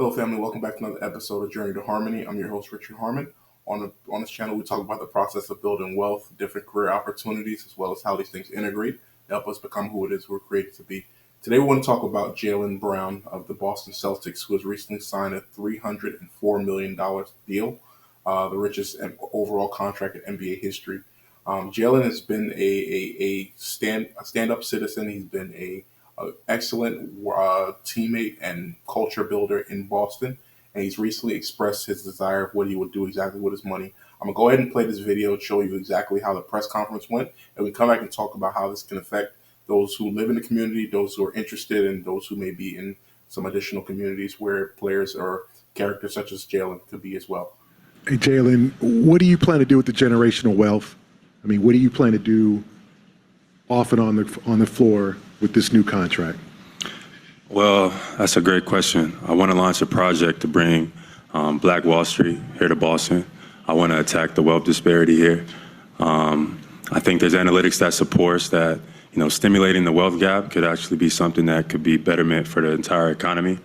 Hello, family. Welcome back to another episode of Journey to Harmony. I'm your host, Richard Harmon. On this channel, we talk about the process of building wealth, different career opportunities, as well as how these things integrate to help us become who it is we're created to be. Today, we want to talk about Jalen Brown of the Boston Celtics, who has recently signed a $304 million deal, the richest overall contract in NBA history. Jalen has been a stand-up citizen. He's been a excellent teammate and culture builder in Boston, and he's recently expressed his desire of what he would do exactly with his money. I'm going to go ahead and play this video, show you exactly how the press conference went, and we come back and talk about how this can affect those who live in the community, those who are interested, and those who may be in some additional communities where players or characters such as Jalen could be as well. Hey, Jalen, what do you plan to do with the generational wealth? I mean, what do you plan to do off and on the floor with this new contract? Well, that's a great question. I want to launch a project to bring Black Wallstreet here to Boston. I want to attack the wealth disparity here. I think there's analytics that supports that, stimulating the wealth gap could actually be something that could be betterment for the entire economy.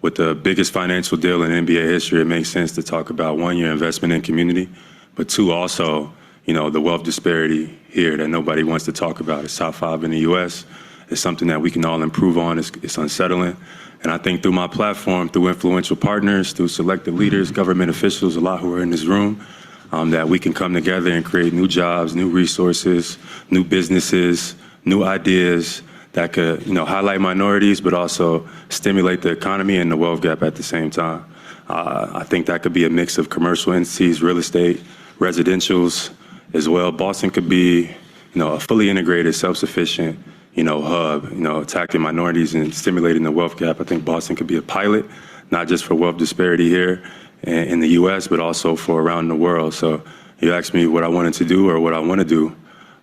With the biggest financial deal in NBA history, it makes sense to talk about, one, your investment in community, but two, also, the wealth disparity here that nobody wants to talk about. It's top 5 in the U.S. It's something that we can all improve on. It's unsettling. And I think through my platform, through influential partners, through selected leaders, government officials, a lot who are in this room, that we can come together and create new jobs, new resources, new businesses, new ideas that could, highlight minorities, but also stimulate the economy and the wealth gap at the same time. I think that could be a mix of commercial entities, real estate, residentials as well. Boston could be, a fully integrated, self-sufficient, hub, attacking minorities and stimulating the wealth gap. I think Boston could be a pilot, not just for wealth disparity here in the U.S., but also for around the world. So you asked me what I wanted to do or what I want to do.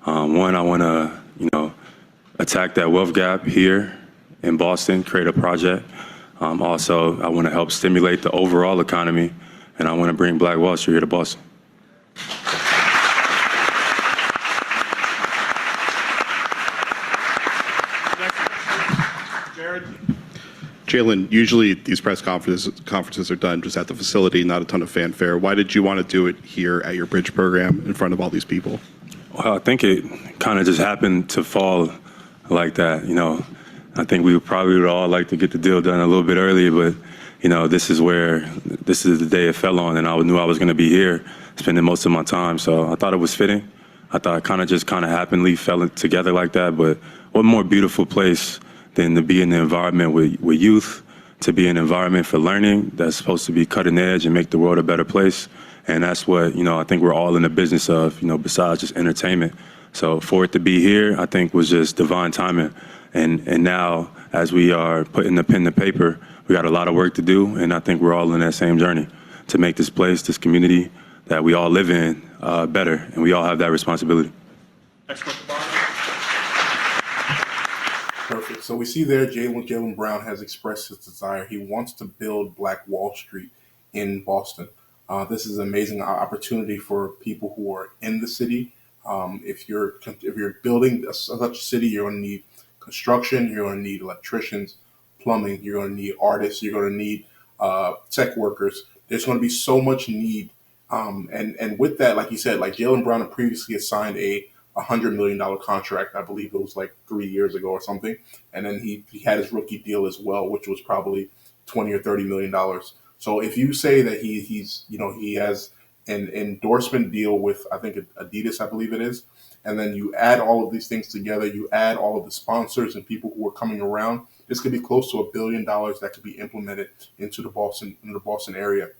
One, I want to, attack that wealth gap here in Boston, create a project. Also, I want to help stimulate the overall economy, and I want to bring Black Wall Street here to Boston. Jalen, usually these press conferences are done just at the facility, not a ton of fanfare. Why did you want to do it here at your bridge program in front of all these people? Well, I think it kind of just happened to fall like that. I think we probably would all like to get the deal done a little bit earlier, but this is the day it fell on, and I knew I was going to be here spending most of my time. So I thought it was fitting. I thought it kind of happenly fell together like that. But what more beautiful place than to be in the environment with youth, to be an environment for learning that's supposed to be cutting edge and make the world a better place. And that's what, I think we're all in the business of, besides just entertainment. So for it to be here, I think was just divine timing. And now, as we are putting the pen to paper, we got a lot of work to do. And I think we're all in that same journey to make this place, this community that we all live in better. And we all have that responsibility. Perfect. So we see there Jalen Brown has expressed his desire. He wants to build Black Wall Street in Boston. This is an amazing opportunity for people who are in the city. If you're building such a city, you're going to need construction, you're going to need electricians, plumbing, you're going to need artists, you're going to need tech workers. There's going to be so much need. And with that, like you said, like Jalen Brown previously had signed a $100 million contract. I believe it was like 3 years ago or something. And then he had his rookie deal as well, which was probably $20 or $30 million. So if you say that he has an endorsement deal with, I think Adidas, I believe it is, and then you add all of these things together, you add all of the sponsors and people who are coming around, this could be close to $1 billion that could be implemented into the Boston area.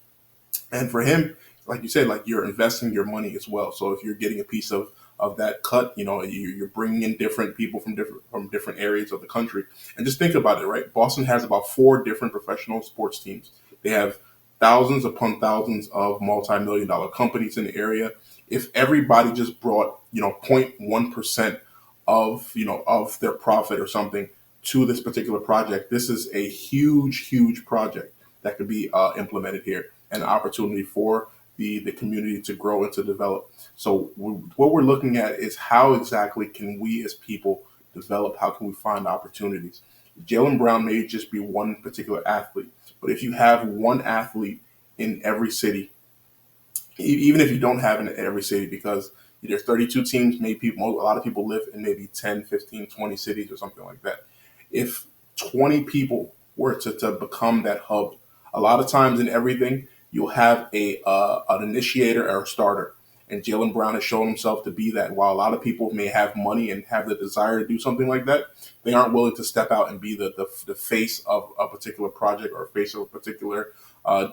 And for him, like you said, like you're investing your money as well. So if you're getting a piece of that cut, you're bringing in different people from different areas of the country. And just think about it, right? Boston has about 4 different professional sports teams. They have thousands upon thousands of multi-million-dollar companies in the area. If everybody just brought, 0.1% of their profit or something to this particular project, this is a huge, huge project that could be implemented here, and an opportunity for the community to grow and to develop. So what we're looking at is how exactly can we as people develop, how can we find opportunities? Jalen Brown may just be one particular athlete, But if you have one athlete in every city, even if you don't have it in every city, because there's 32 teams, maybe a lot of people live in maybe 10, 15, 20 cities or something like that. If 20 people were to become that hub, a lot of times in everything, you'll have an initiator or a starter. And Jalen Brown has shown himself to be that. While a lot of people may have money and have the desire to do something like that, they aren't willing to step out and be the face of a particular project or face of a particular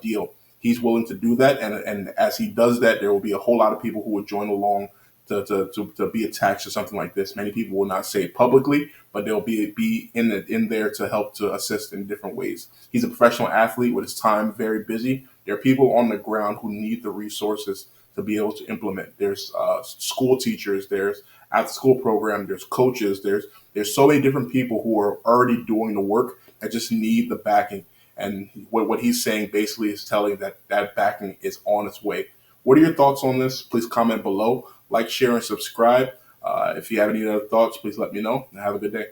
deal. He's willing to do that, and as he does that, there will be a whole lot of people who will join along to be attached to something like this. Many people will not say it publicly, but they'll be in there to help to assist in different ways. He's a professional athlete with his time very busy. There are people on the ground who need the resources to be able to implement. There's school teachers, there's after school program, there's coaches, there's so many different people who are already doing the work that just need the backing. And what he's saying basically is telling that backing is on its way. What are your thoughts on this? Please comment below. Like, share, and subscribe. If you have any other thoughts, please let me know. And have a good day.